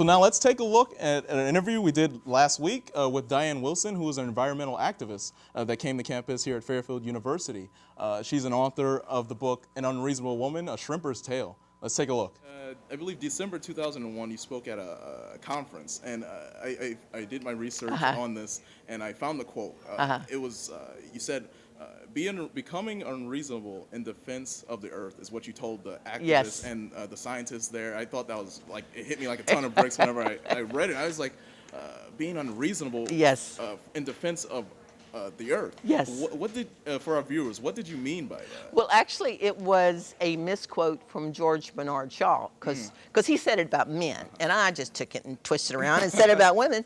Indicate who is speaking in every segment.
Speaker 1: So now let's take a look at an interview we did last week with Diane Wilson, who is an environmental activist that came to campus here at Fairfield University. She's an author of the book An Unreasonable Woman, A Shrimper's Tale. Let's take a look. I believe December 2001, you spoke at a conference, and I did my research on this, and I found the quote. It was, you said, becoming unreasonable in defense of the earth is what you told the activists and the scientists there. I thought that was like, it hit me like a ton of bricks whenever I read it. I was like, being unreasonable in defense of the earth.
Speaker 2: Yes.
Speaker 1: What did, for our viewers, what did you mean by that?
Speaker 2: Well, actually, it was a misquote from George Bernard Shaw, because he said it about men, and I just took it and twisted around and said it about women.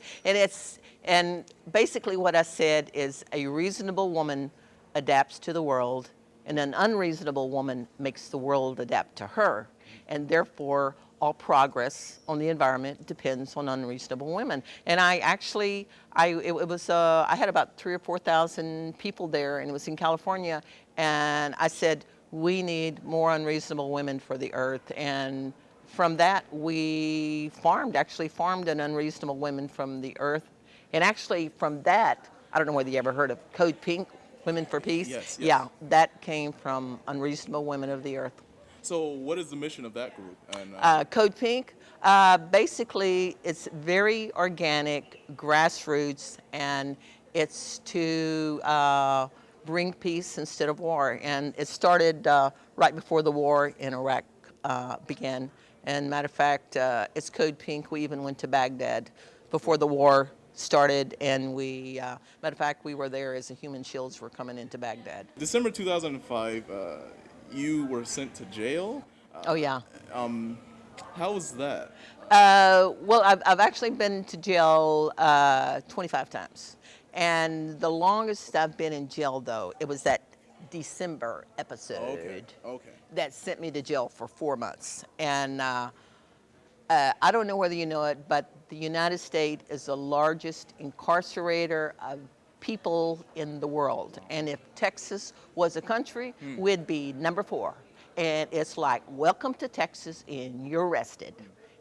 Speaker 2: And basically what I said is a reasonable woman adapts to the world, and an unreasonable woman makes the world adapt to her. And therefore, all progress on the environment depends on unreasonable women. And I actually, I had about 3,000 or 4,000 people there, and it was in California. And I said, we need more unreasonable women for the earth. And from that, we actually farmed an unreasonable women from the earth. And actually from that, I don't know whether you ever heard of Code Pink, Women for Peace?
Speaker 1: Yes.
Speaker 2: Yeah, that came from Unreasonable Women of the Earth.
Speaker 1: So what is the mission of that group?
Speaker 2: And, Code Pink, basically it's very organic, grassroots, and it's to bring peace instead of war. And it started right before the war in Iraq began. And matter of fact, it's Code Pink. We even went to Baghdad before the war started, and matter of fact, we were there as the Human Shields were coming into Baghdad.
Speaker 1: December 2005, you were sent to jail.
Speaker 2: Oh yeah.
Speaker 1: How was that?
Speaker 2: Well, I've actually been to jail 25 times, and the longest I've been in jail, though, it was that December episode that sent me to jail for 4 months. And I don't know whether you know it, but the United States is the largest incarcerator of people in the world. And if Texas was a country, we'd be number 4. And it's like, welcome to Texas, and you're arrested.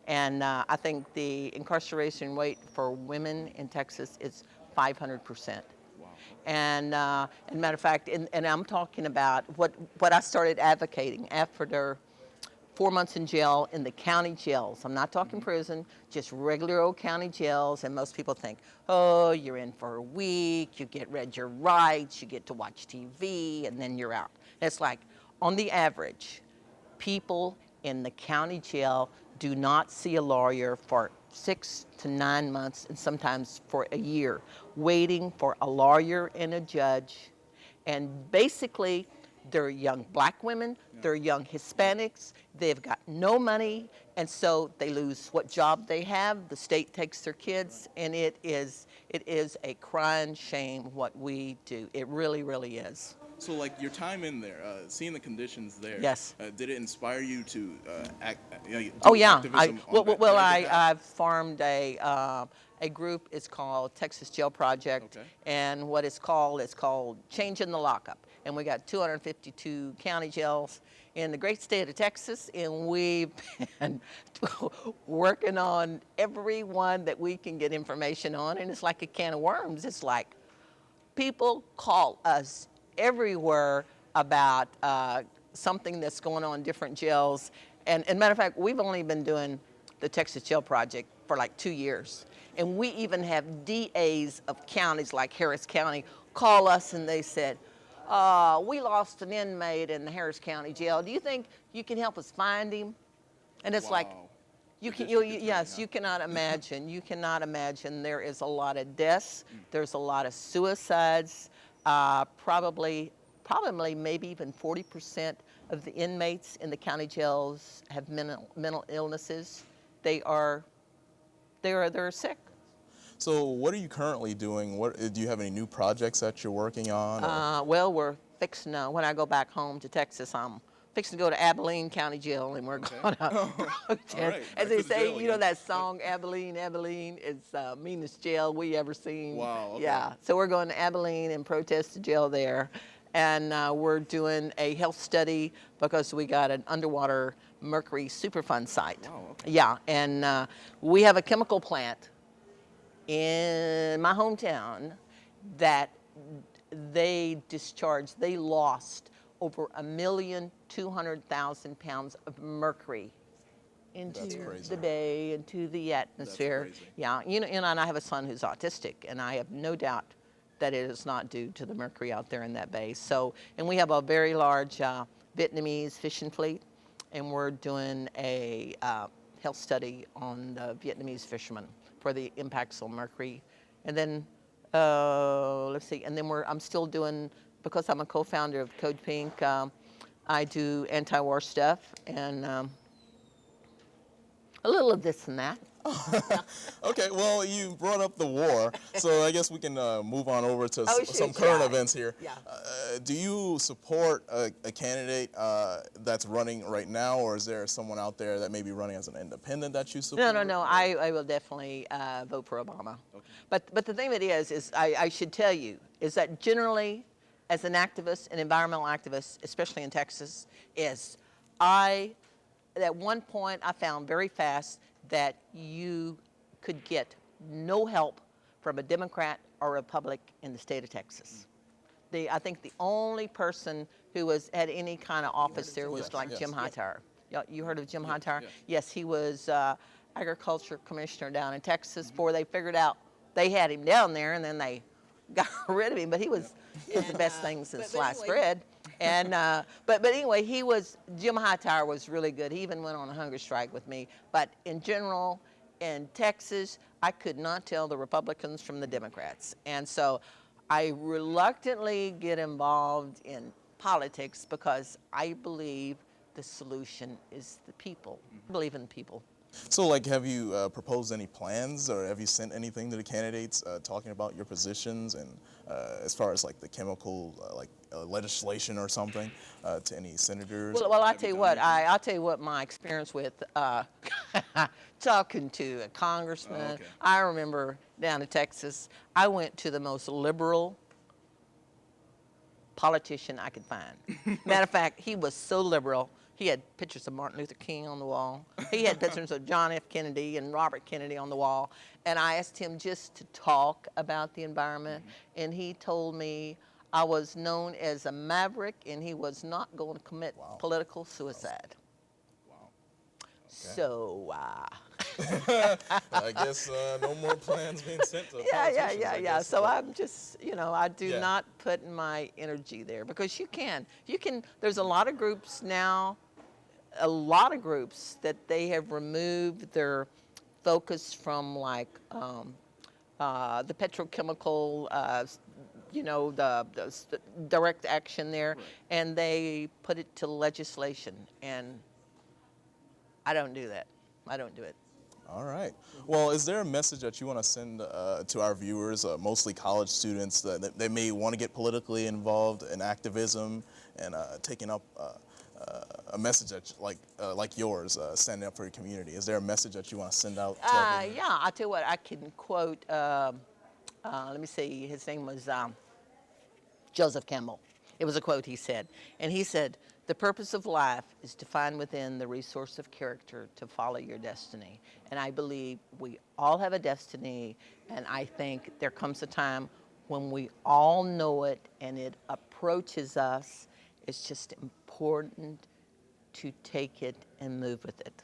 Speaker 2: And I think the incarceration rate for women in Texas is 500%.
Speaker 1: Wow.
Speaker 2: And matter of fact, and I'm talking about what I started advocating after 4 months in jail in the county jails. I'm not talking prison, just regular old county jails. And most people think, oh, you're in for a week, you get read your rights, you get to watch TV, and then you're out. It's like, on the average, people in the county jail do not see a lawyer for 6 to 9 months, and sometimes for a year, waiting for a lawyer and a judge. And basically, they're young black women, they're young Hispanics, they've got no money, and so they lose what job they have. The state takes their kids, and it is a crying shame what we do. It really, really is.
Speaker 1: So, like, your time in there, seeing the conditions there,
Speaker 2: yes,
Speaker 1: did it inspire you to act?
Speaker 2: Oh yeah, I've formed a group. It's called Texas Jail Project, and what it's called Changing the Lockup. And we got 252 county jails in the great state of Texas, and we've been working on every one that we can get information on, and it's like a can of worms. It's like people call us everywhere about something that's going on in different jails. And matter of fact, we've only been doing the Texas Jail Project for like 2 years. And we even have DAs of counties like Harris County call us, and they said, we lost an inmate in the Harris County jail. Do you think you can help us find him? And it's like, you cannot imagine. You cannot imagine. There is a lot of deaths. There's a lot of suicides. Probably maybe even 40% of the inmates in the county jails have mental illnesses. They're sick.
Speaker 1: So what are you currently doing? Do you have any new projects that you're working on?
Speaker 2: Well, we're fixing, when I go back home to Texas, I'm fixing to go to Abilene County Jail, and we're going to protest. As they say, you know that song, Abilene, Abilene, it's the meanest jail we ever seen.
Speaker 1: Wow. Okay.
Speaker 2: Yeah, so we're going to Abilene and protest the jail there. And we're doing a health study because we got an underwater mercury Superfund site.
Speaker 1: Wow, okay.
Speaker 2: Yeah, and we have a chemical plant in my hometown that they lost over 1,200,000 pounds of mercury into the bay, into the atmosphere.
Speaker 1: That's crazy.
Speaker 2: Yeah, you know, and I have a son who's autistic, and I have no doubt that it is not due to the mercury out there in that bay. So, and we have a very large Vietnamese fishing fleet, and we're doing a health study on the Vietnamese fishermen for the impacts on mercury. And then, let's see, and then I'm still doing, because I'm a co-founder of Code Pink, I do anti-war stuff, and a little of this and that.
Speaker 1: Okay, well, you brought up the war, so I guess we can move on over to some current events here.
Speaker 2: Yeah.
Speaker 1: Do you support a candidate that's running right now, or is there someone out there that may be running as an independent that you support?
Speaker 2: No. I will definitely vote for Obama. Okay. But the thing of it is I should tell you, is that generally, as an activist, an environmental activist, especially in Texas, at one point I found very fast that you could get no help from a Democrat or Republic in the state of Texas. I think the only person who had any kind of office there was Jim Hightower. You heard of Jim Hightower?
Speaker 1: Yes.
Speaker 2: Yes, he was agriculture commissioner down in Texas before they figured out they had him down there, and then they got rid of him. But he was the best thing since sliced bread. And but anyway, Jim Hightower was really good. He even went on a hunger strike with me. But in general, in Texas, I could not tell the Republicans from the Democrats. And so I reluctantly get involved in politics because I believe the solution is the people. I believe in the people.
Speaker 1: So, like, have you proposed any plans, or have you sent anything to the candidates talking about your positions, and as far as like the chemical legislation or something to any senators?
Speaker 2: Well, I'll tell you what. I'll tell you what my experience with talking to a congressman.
Speaker 1: Oh, okay.
Speaker 2: I remember down in Texas, I went to the most liberal politician I could find. Matter of fact, he was so liberal. He had pictures of Martin Luther King on the wall. He had pictures of John F. Kennedy and Robert Kennedy on the wall. And I asked him just to talk about the environment. And he told me I was known as a maverick and he was not going to commit political suicide.
Speaker 1: Wow. Okay.
Speaker 2: So,
Speaker 1: I guess no more plans being sent to politicians.
Speaker 2: Yeah. So I'm just, I do not put my energy there because you can, there's a lot of groups now, that they have removed their focus from like the petrochemical, the direct action there, and they put it to legislation. And I don't do that. I don't do it.
Speaker 1: All right. Well, is there a message that you want to send to our viewers, mostly college students, that they may want to get politically involved in activism and taking up a message that, like yours, standing up for your community? Is there a message that you want to send out to our viewers?
Speaker 2: Yeah, I'll tell you what, I can quote, let me see, his name was Joseph Campbell. It was a quote he said. And he said, "The purpose of life is to find within the resource of character to follow your destiny." And I believe we all have a destiny, and I think there comes a time when we all know it and it approaches us. It's just important to take it and move with it.